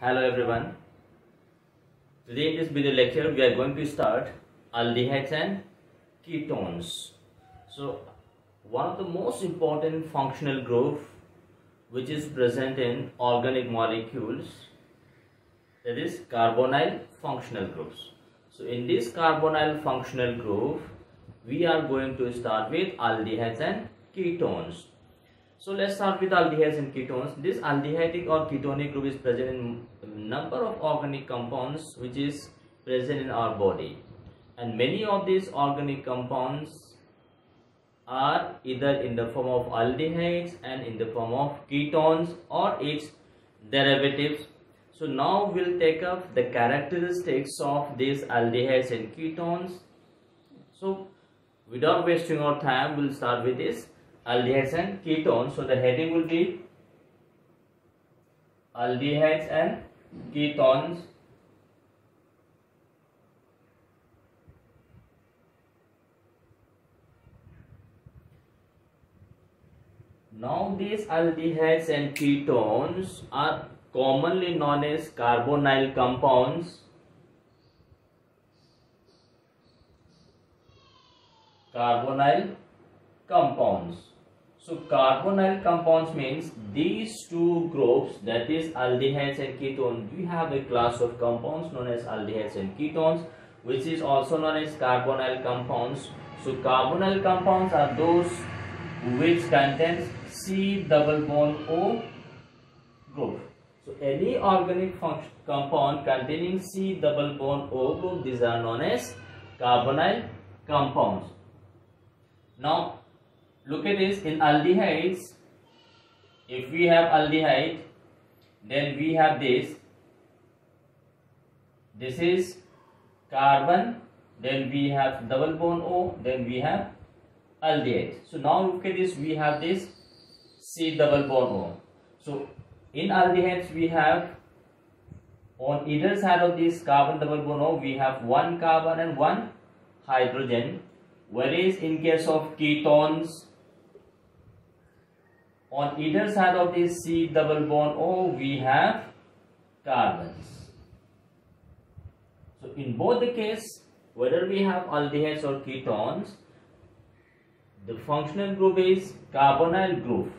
Hello everyone. Today in this video lecture we are going to start aldehydes and ketones. So one of the most important functional group which is present in organic molecules, that is carbonyl functional groups. So in this carbonyl functional group we are going to start with aldehydes and ketones. So let's start with aldehydes and ketones. This aldehydic or ketonic group is present in a number of organic compounds which is present in our body, and many of these organic compounds are either in the form of aldehydes and in the form of ketones or its derivatives. So now we'll take up the characteristics of these aldehydes and ketones. So without wasting our time, we'll start with this aldehydes and ketones. So the heading will be aldehydes and ketones. Now these aldehydes and ketones are commonly known as carbonyl compounds. Carbonyl compounds. So carbonyl compounds means these two groups, that is aldehydes and ketones. We have a class of compounds known as aldehydes and ketones, which is also known as carbonyl compounds. So carbonyl compounds are those which contains C double bond O group. So any organic compound containing C double bond O group, these are known as carbonyl compounds. Now look at this. In aldehydes, if we have aldehyde, then we have this is carbon, then we have double bond O, then we have aldehyde. So now look at this, we have this C double bond O. So in aldehydes we have on either side of this carbon double bond O we have one carbon and one hydrogen, whereas in case of ketones, on either side of this C double bond O we have carbons. So in both the case, whether we have aldehydes or ketones, the functional group is carbonyl group.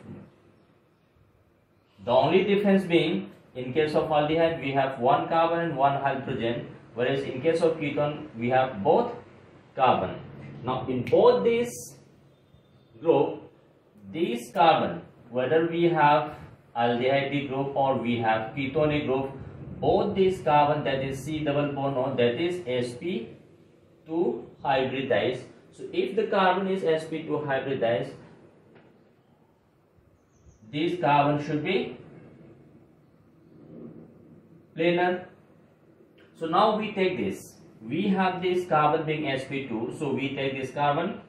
The only difference being, in case of aldehyde we have one carbon and one hydrogen, whereas in case of ketone we have both carbon. Now in both this group, this carbon, whether we have aldehyde group or we have ketonic group, both this carbon, that is C double bond O, that is sp2 hybridized. So if the carbon is sp2 hybridized, this carbon should be planar. So now we take this, we have this carbon being sp2, so we take this carbon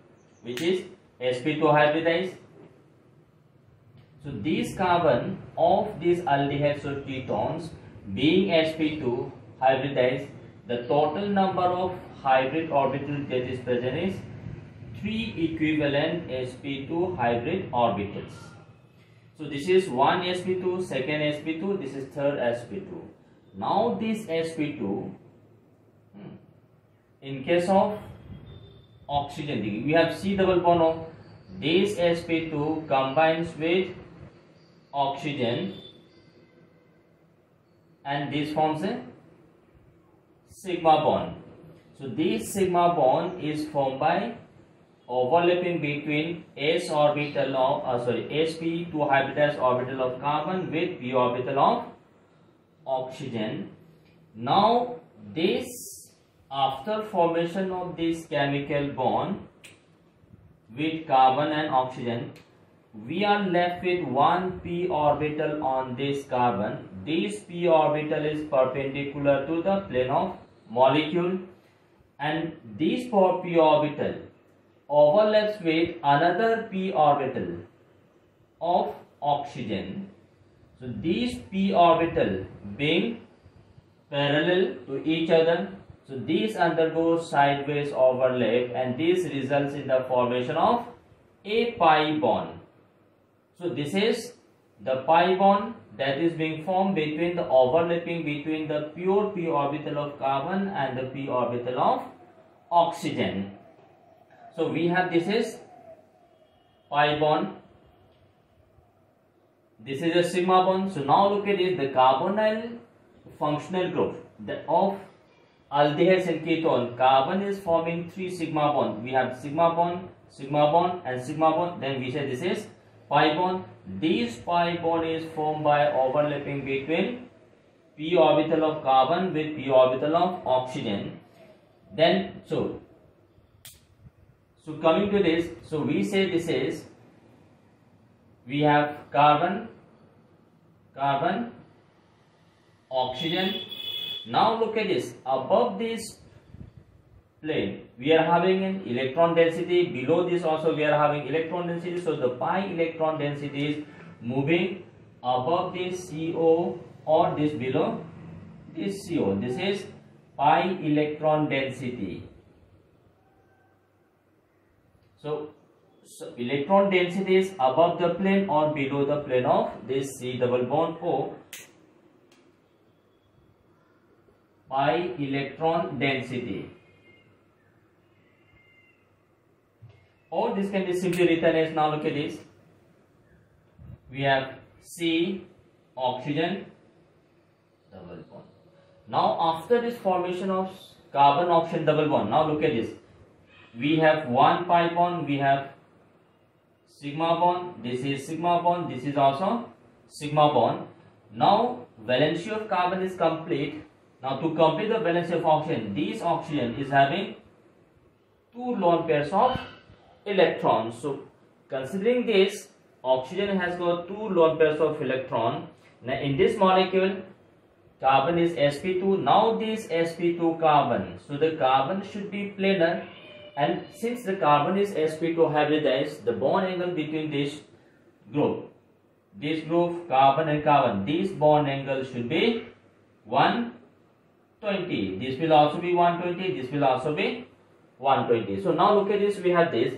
which is sp2 hybridized. So this carbon of these aldehydes or ketones being sp2 hybridized, the total number of hybrid orbitals that is present is 3 equivalent sp2 hybrid orbitals. So this is one sp2, second sp2, this is third sp2. Now this sp2, in case of oxygen, we have C double bond O, this sp2 combines with oxygen and this forms a sigma bond. So this sigma bond is formed by overlapping between s orbital of sp2 hybridized orbital of carbon with p orbital of oxygen. Now this, after formation of this chemical bond with carbon and oxygen, we are left with one p orbital on this carbon. This p orbital is perpendicular to the plane of molecule, and this p orbital overlaps with another p orbital of oxygen. So these p orbital being parallel to each other, so these undergo sideways overlap, and this results in the formation of a pi bond. So this is the pi bond, that is being formed between the overlapping between the pure p orbital of carbon and the p orbital of oxygen. So we have, this is pi bond, this is a sigma bond. So now look at this, the carbonyl functional group of aldehydes and ketone. Carbon is forming 3 sigma bond. We have sigma bond, and sigma bond. Then we say this is pi bond. This pi bond is formed by overlapping between p orbital of carbon with p orbital of oxygen. Then so coming to this, so we say this is, we have carbon, oxygen. Now look at this, above this plane we are having an electron density, below this also we are having electron density. So the pi electron density is moving above this CO or this below this CO. This is pi electron density. So electron density is above the plane or below the plane of this C double bond O. Pi electron density, or this can be simply written as, now look at this, we have C oxygen double bond. Now after this formation of carbon oxygen double bond, now look at this, we have one pi bond, we have sigma bond, this is sigma bond, this is also sigma bond. Now valency of carbon is complete. Now to complete the valency of oxygen, this oxygen is having 2 lone pairs of electrons. So considering this, oxygen has got 2 lone pairs of electron. Now in this molecule, carbon is sp2. Now this sp2 carbon, so the carbon should be planar, and since the carbon is sp2 hybridized, the bond angle between this group carbon and carbon, this bond angle should be 120. This will also be 120, this will also be 120. So now look at this, we have this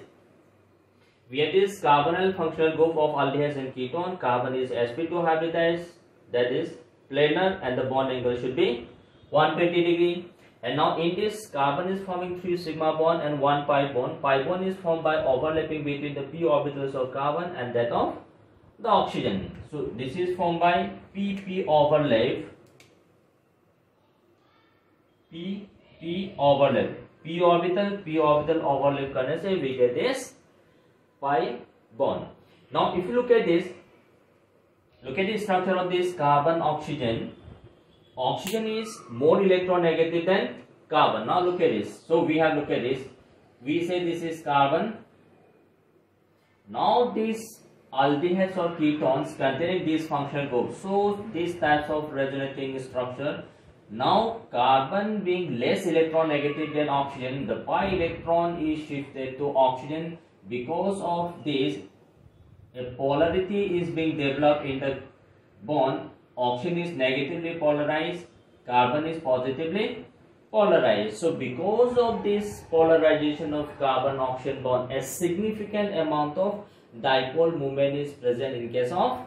carbonyl functional group of aldehydes and ketone. Carbon is sp2 hybridized, that is planar, and the bond angle should be 120 degree. And now in this, carbon is forming 3 sigma bond and 1 pi bond. Pi bond is formed by overlapping between the p orbitals of carbon and that of the oxygen. So this is formed by p overlap, p overlap, p orbital overlap करने से we get this pi bond. Now if you look at this, look at the structure of this carbon oxygen. Oxygen is more electronegative than carbon. Now look at this. So we have, look at this, we say this is carbon. Now these aldehydes or ketones containing these functional groups, so these types of resonating structure. Now carbon being less electronegative than oxygen, the pi electron is shifted to oxygen. Because of this, a polarity is being developed in the bond. Oxygen is negatively polarized, carbon is positively polarized. So because of this polarization of carbon oxygen bond, a significant amount of dipole moment is present in case of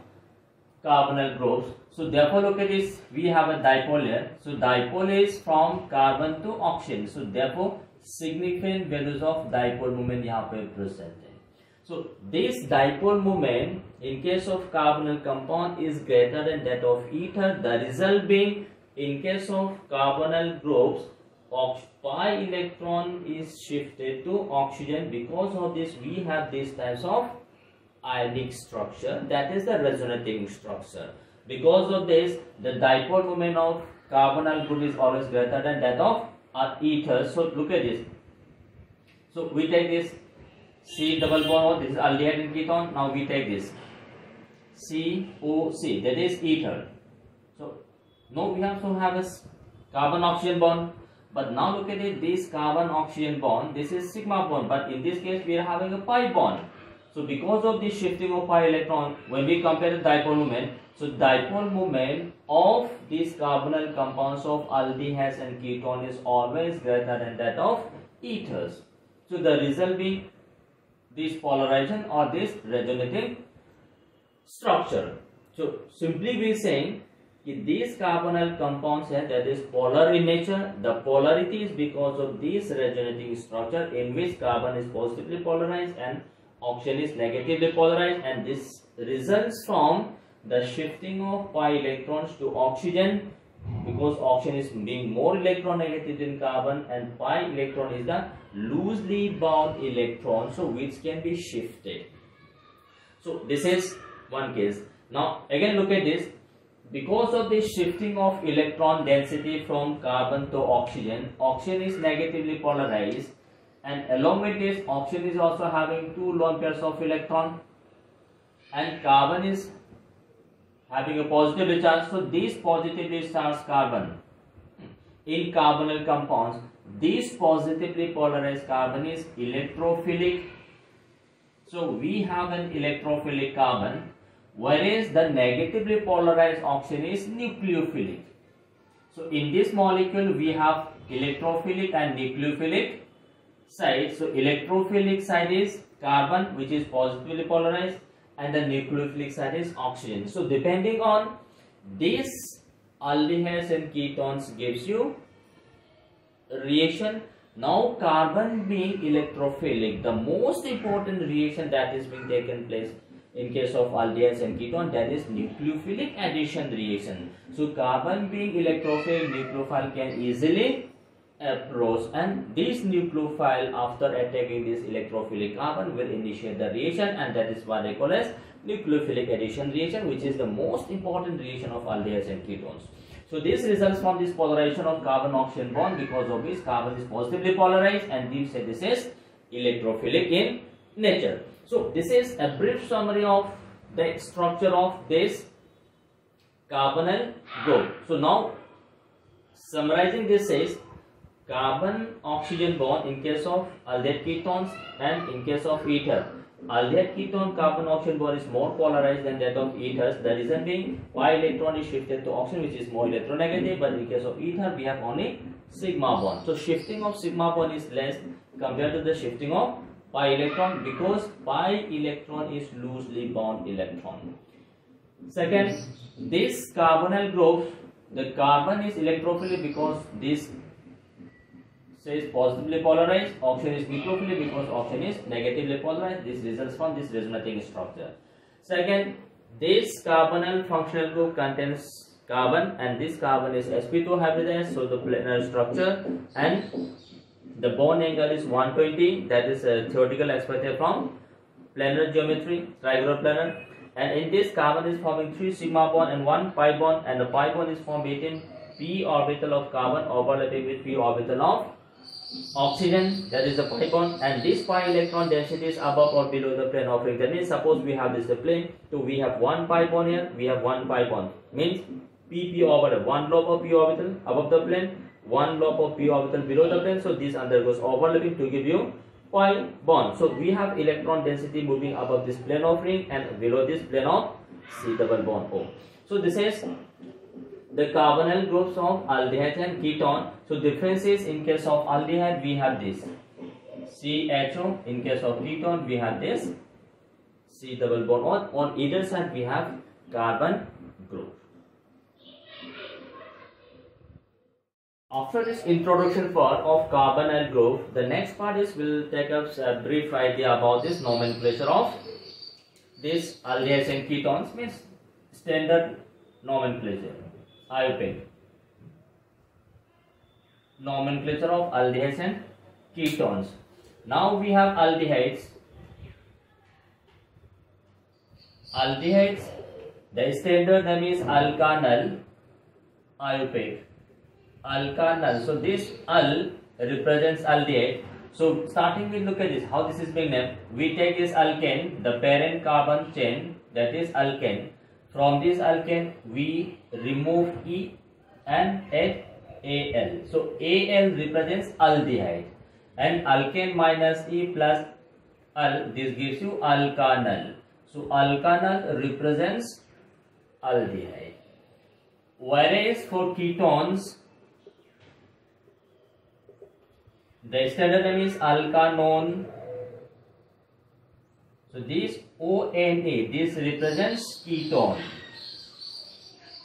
carbonyl groups. So therefore look at this, we have a dipole here. So dipole is from carbon to oxygen. So therefore significant values of dipole moment यहाँ पे present है. So this dipole moment in case of carbonyl compound is greater than that of ether. The result being, in case of carbonyl groups, pi electron is shifted to oxygen. Because of this, we have these types of ionic structure, that is the resonating structure. Because of this, the dipole moment of carbonyl group is always greater than that of ether. So look at this. So we take this C double bond, this is aldehyde and ketone. Now we take this COC, that is ether. So now we have to have a carbon oxygen bond. But now look at it, this carbon oxygen bond, this is sigma bond, but in this case we are having a pi bond. So because of this shifting of pi electron, when we compare the dipole moment, so dipole moment of these carbonyl compounds of aldehydes and ketone is always greater than that of ethers. So the result being this polarization or this resonating structure. So simply we saying these carbonyl compounds that is polar in nature. The polarity is because of this resonating structure in which carbon is positively polarized and oxygen is negatively polarized, and this results from the shifting of pi electrons to oxygen, because oxygen is being more electronegative than carbon and pi electron is the loosely bound electron, so which can be shifted. So this is one case. Now again look at this. Because of this shifting of electron density from carbon to oxygen, oxygen is negatively polarized, and along with this oxygen is also having two lone pairs of electron, and carbon is having a positively charged. So these positively charged carbon in carbonyl compounds, this positively polarized carbon is electrophilic. So we have an electrophilic carbon, whereas the negatively polarized oxygen is nucleophilic. So in this molecule we have electrophilic and nucleophilic side. So electrophilic side is carbon, which is positively polarized, and the nucleophilic side is oxygen. So depending on this aldehydes and ketones gives you reaction. Now carbon being electrophilic, the most important reaction that is being taken place in case of aldehydes and ketone, that is nucleophilic addition reaction. So carbon being electrophilic, nucleophile can easily approach, and this nucleophile after attacking this electrophilic carbon will initiate the reaction, and that is what they call as nucleophilic addition reaction, which is the most important reaction of aldehydes and ketones. So this results from this polarization of carbon-oxygen bond, because of which carbon is positively polarized, and this is electrophilic in nature. So this is a brief summary of the structure of this carbonyl group. So now summarizing this says carbon-oxygen bond in case of aldehyde ketones and in case of ether. Aldehyde ketone carbon-oxygen bond is more polarized than that of ethers. The reason being pi electron is shifted to oxygen, which is more electronegative, but in case of ether we have only sigma bond. So shifting of sigma bond is less compared to the shifting of pi electron, because pi electron is loosely bound electron. Second, this carbonyl group, the carbon is electrophilic because this says positively polarized, oxygen is nucleophilic because oxygen is negatively polarized. This results from this resonating structure. Second, this carbonyl functional group contains carbon, and this carbon is sp2 hybridized, so the planar structure, and the bond angle is 120. That is a theoretical expected from planar geometry, trigonal planar. And in this, carbon is forming 3 sigma bond and 1 pi bond, and the pi bond is formed between p orbital of carbon overlapping with p orbital of oxygen, that is the pi bond, and this pi electron density is above or below the plane of ring. That means suppose we have this plane, so we have 1 pi bond here, we have 1 pi bond, means p orbital, 1 lobe of p orbital above the plane, 1 lobe of p orbital below the plane. So this undergoes overlapping to give you pi bond. So we have electron density moving above this plane of ring and below this plane of C double bond O. So this is the carbonyl groups of aldehyde and ketone. So difference is, in case of aldehyde we have this CHO, in case of ketone we have this C double bond O. On either side we have carbon group. After this introduction part of carbonyl group, the next part is will take up a brief idea about this nomenclature of this aldehydes and ketones, means standard nomenclature. IUPAC. Nomenclature of aldehydes and ketones. Now we have aldehydes. Aldehydes, the standard name is alkanal. IUPAC. Alkanal. So this al represents aldehyde. So starting with, look at this, how this is being named. We take this alkane, the parent carbon chain, that is alkane. From this alkane we remove E and add Al. So Al represents aldehyde, and alkane minus E plus al, this gives you alkanal. So alkanal represents aldehyde. Whereas for ketones, the standard name is alkanone. So this ONA, this represents ketone.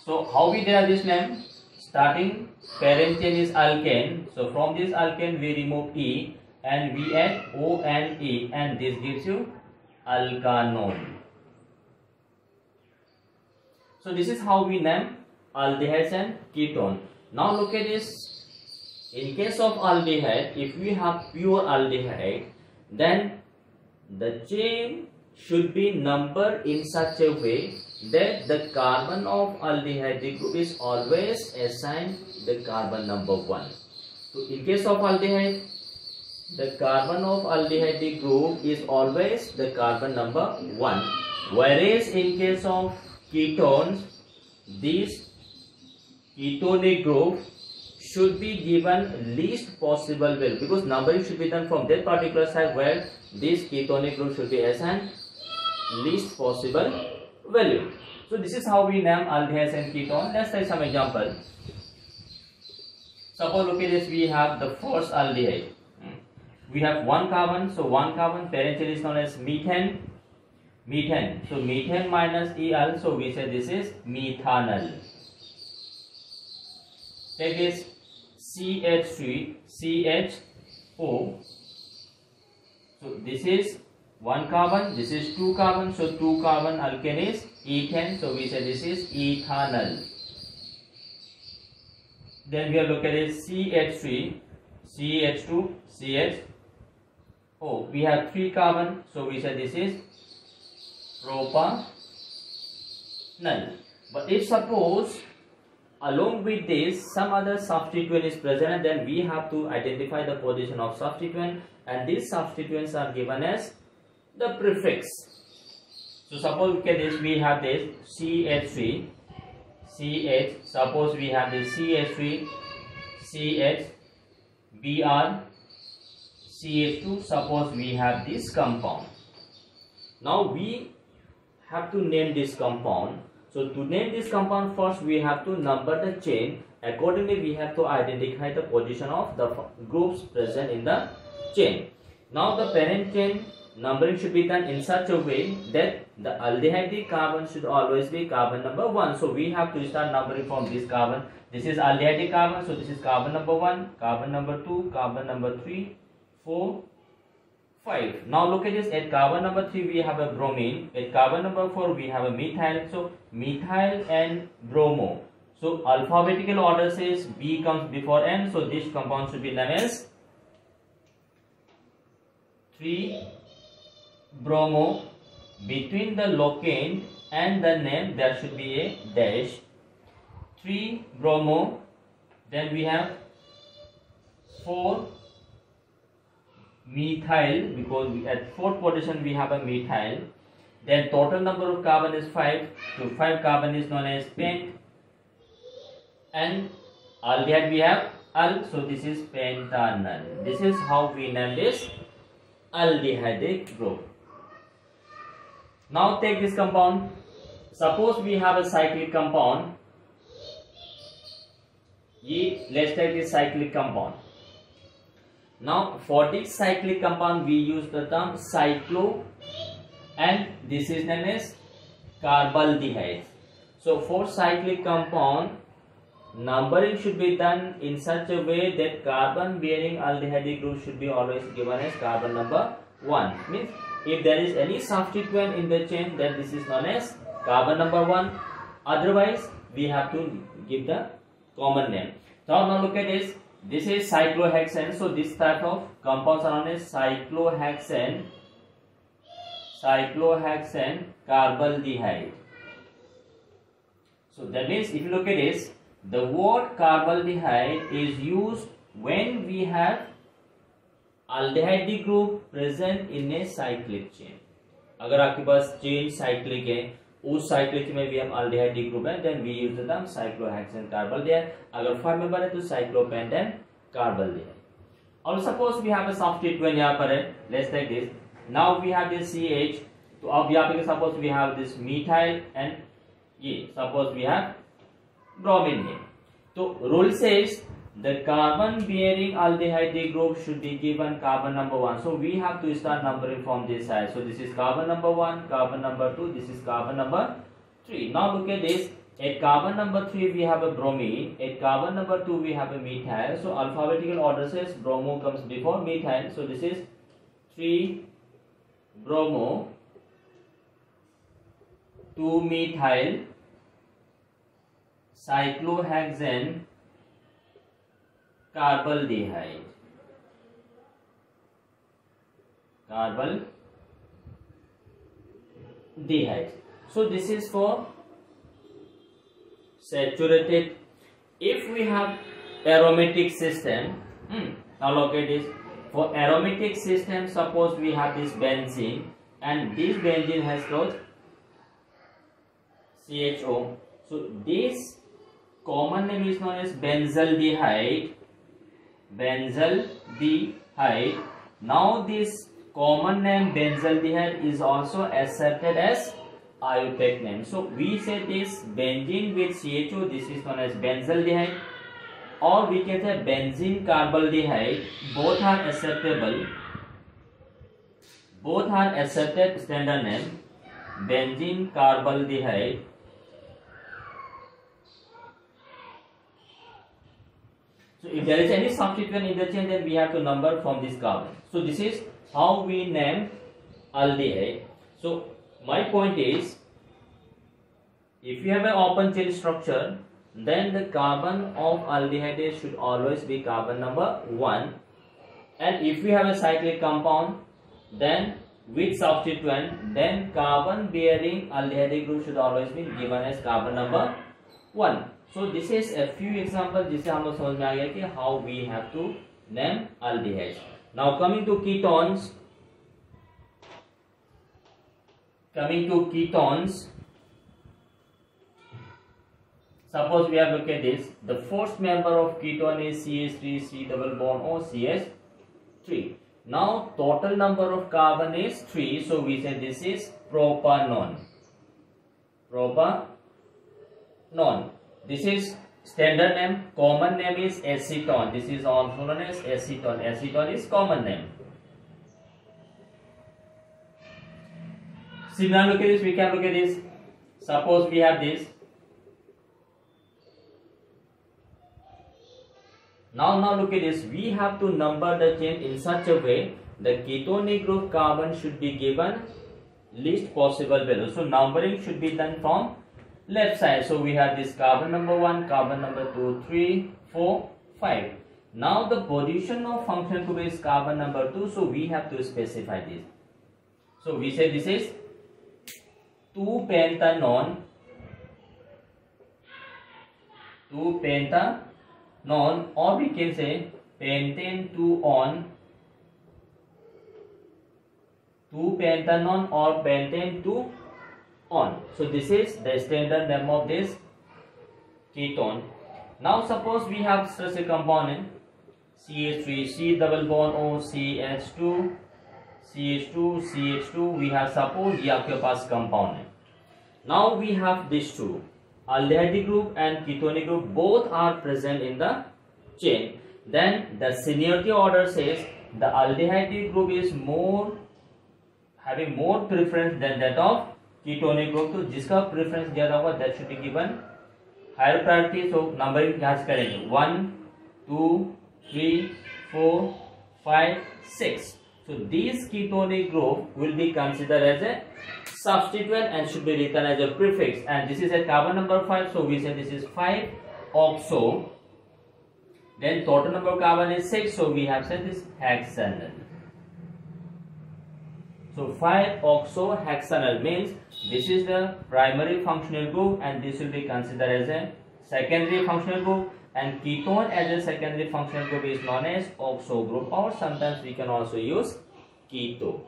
So how we derive this name? Starting parent chain is alkane. So from this alkane we remove E and we add O and E, and this gives you alkanol. So this is how we name aldehydes and ketone. Now look at this. In case of aldehyde, if we have pure aldehyde, then the chain should be numbered in such a way that the carbon of aldehyde group is always assigned the carbon number 1. So in case of aldehyde, the carbon of aldehyde group is always the carbon number 1, whereas in case of ketones, this ketonic group should be given least possible value, because numbering should be done from that particular side where this ketonic group should be assigned least possible value. So this is how we name aldehydes and ketone. Let's take some example. Suppose look at this, we have the first aldehyde. We have one carbon, so one carbon, parent chain is known as methane. Methane. So methane minus EL, so we say this is methanol. Take this CH3, CHO. So this is one carbon, this is two carbon, so two carbon alkane is ethane, so we say this is ethanol. Then we are looking at CH3, CH2, CHO. We have three carbon, so we say this is propanol. But if suppose along with this some other substituent is present, then we have to identify the position of substituent, and these substituents are given as the prefix. So suppose look at this, we have this CH3, CH, suppose we have this CH3, CH, Br, CH2, suppose we have this compound. Now we have to name this compound. So to name this compound, first we have to number the chain. Accordingly, we have to identify the position of the groups present in the chain. Now the parent chain numbering should be done in such a way that the aldehyde carbon should always be carbon number 1. So we have to start numbering from this carbon. This is aldehyde carbon, so this is carbon number 1, carbon number 2, carbon number 3, 4, 5. Now look at this, at carbon number 3 we have a bromine, at carbon number 4 we have a methyl, so methyl and bromo. So alphabetical order says B comes before N, so this compound should be known as 3-bromo. Between the locand and the name there should be a dash. 3-bromo, then we have 4-methyl, because at fourth position we have a methyl. Then total number of carbon is 5, so 5 carbon is known as pent, and aldehyde we have al, so this is pentanol. This is how we name this aldehyde group. Now take this compound. Suppose we have a cyclic compound. Let's take this cyclic compound. Now for this cyclic compound we use the term cyclo, and this is known as carbaldehyde. So for cyclic compound, numbering should be done in such a way that carbon bearing aldehyde group should be always given as carbon number 1. Means if there is any substituent in the chain, then this is known as carbon number 1. Otherwise we have to give the common name. Now look at this. This is cyclohexane. So this type of compounds are known as cyclohexane carbaldehyde. So that means if you look at this, the word carbaldehyde is used when we have aldehyde group present in a cyclic chain. अगर आपके पास chain cyclic है, उस cyclic में भी हम aldehyde group है, then we use the term cyclohexane carbaldehyde. अगर 5 member है तो cyclopentane carbaldehyde. और suppose we have a substituent यहाँ पर है, let's take this. Now we have this CH. तो अब यहाँ पे suppose we have this methyl and ये suppose we have bromine here. So rule says the carbon bearing aldehyde group should be given carbon number 1. So we have to start numbering from this side. So this is carbon number 1, carbon number 2, this is carbon number 3. Now look at this. At carbon number 3 we have a bromine. At carbon number 2 we have a methyl. So alphabetical order says bromo comes before methyl. So this is 3 bromo, 2 methyl, cyclohexane, carbaldehyde. So this is for saturated. If we have aromatic system, now look at this. For aromatic system, suppose we have this benzene, and this benzene has got CHO. So this common name is known as benzaldehyde. Now this common name benzaldehyde is also accepted as IUPAC name. So we say this benzene with CHO, this is known as benzaldehyde, or we can say benzene carbaldehyde. Both are acceptable. Both are accepted standard name, benzene carbaldehyde. So if there is any substituent interchange, then we have to number from this carbon. So this is how we name aldehyde. So my point is, if you have an open chain structure, then the carbon of aldehyde should always be carbon number 1. And if we have a cyclic compound, then with substituent, then carbon bearing aldehyde group should always be given as carbon number 1. So this is a few examples जिससे हम लोग समझ में आ गया कि how we have to name aldehydes. Now coming to ketones. Suppose we have look at this. The first member of ketone is CH3, C double bond O, CH3. Now total number of carbon is 3. So we say this is propanone. This is standard name. Common name is acetone. This is also known as acetone. Acetone is common name. Similar, look at this. We can look at this. Suppose we have this. Now look at this. We have to number the chain in such a way the ketonic group carbon should be given least possible value. So numbering should be done from left side. So we have this carbon number 1, carbon number 2, 3, 4, 5. Now the position of functional group is carbon number 2. So we have to specify this. So we say this is 2-pentanone, or we can say pentane 2-on, 2-pentanone or pentane 2-on. So this is the standard name of this ketone. Now suppose we have such a component CH3, C double bond O, CH2, CH2, CH2. We have suppose ये आपके पास compound है. Now we have these two, aldehyde group and ketonic group, both are present in the chain. Then the seniority order says the aldehyde group is having more preference than that of ketonic group. तो जिसका preference ज़्यादा होगा that should be given higher priority. So numbering यहाँ से करेंगे 1, 2, 3, 4, 5, 6. So these ketonic group will be considered as a substituent and should be written as a prefix. And this is a carbon number 5. So we say this is 5-oxo. Then total number of carbon is 6. So we have said this hexanal. So 5-oxohexanal means this is the primary functional group and this will be considered as a secondary functional group. And ketone as a secondary functional group is known as oxo group, or sometimes we can also use keto.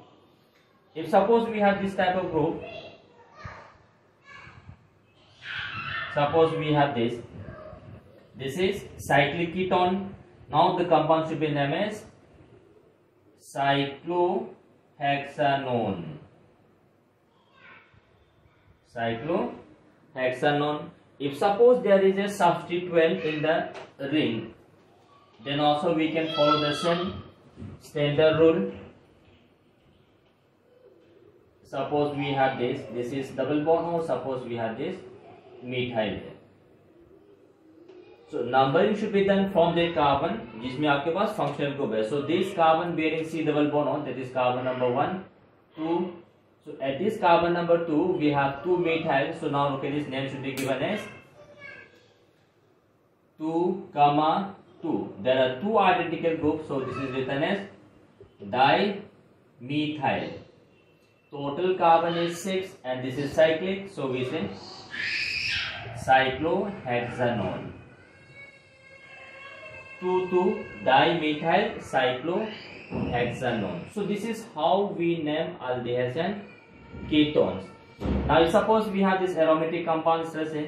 If suppose we have this type of group, suppose we have this is cyclic ketone. Now the compound should be named as cyclohexanone. If suppose there is a substituent in the ring, then also we can follow the same standard rule. Suppose we have this is double bond, or suppose we have this methyl है। So numbering should be done from the carbon जिसमें आपके पास functional group है। So this carbon bearing C double bond on, that is carbon number 1, 2. So at this carbon number 2 we have 2 methyl. So now look at this, name should be given as 2, 2. There are two identical groups, so this is written as dimethyl. Total carbon is 6 and this is cyclic, so we say cyclohexanone. 2 dimethyl cyclohexanone. So this is how we name aldehydes and ketones. Now suppose we have this aromatic compounds, let's say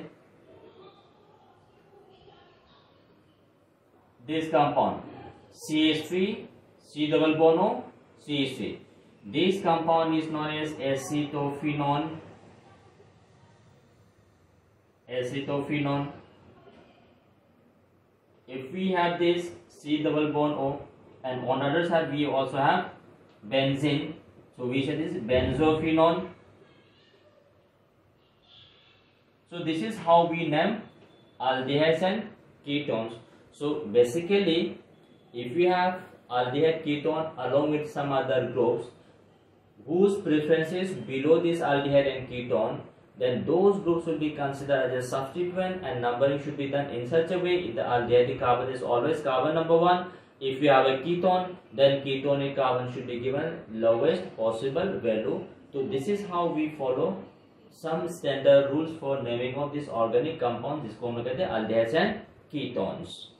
this compound CH3, C double bond O, CH3. This compound is known as acetophenone. If we have this C double bond O and on other side we also have benzene, so we say this benzophenone. So this is how we name aldehydes and ketones. So basically if we have aldehyde ketone along with some other groups whose preference is below this aldehyde and ketone, then those groups will be considered as a substituent and numbering should be done in such a way. If the aldehyde carbon is always carbon number 1. If we have a ketone, then ketonic carbon should be given lowest possible value. So this is how we follow some standard rules for naming of this organic compound. जिसको हम कहते हैं aldehydes and ketones.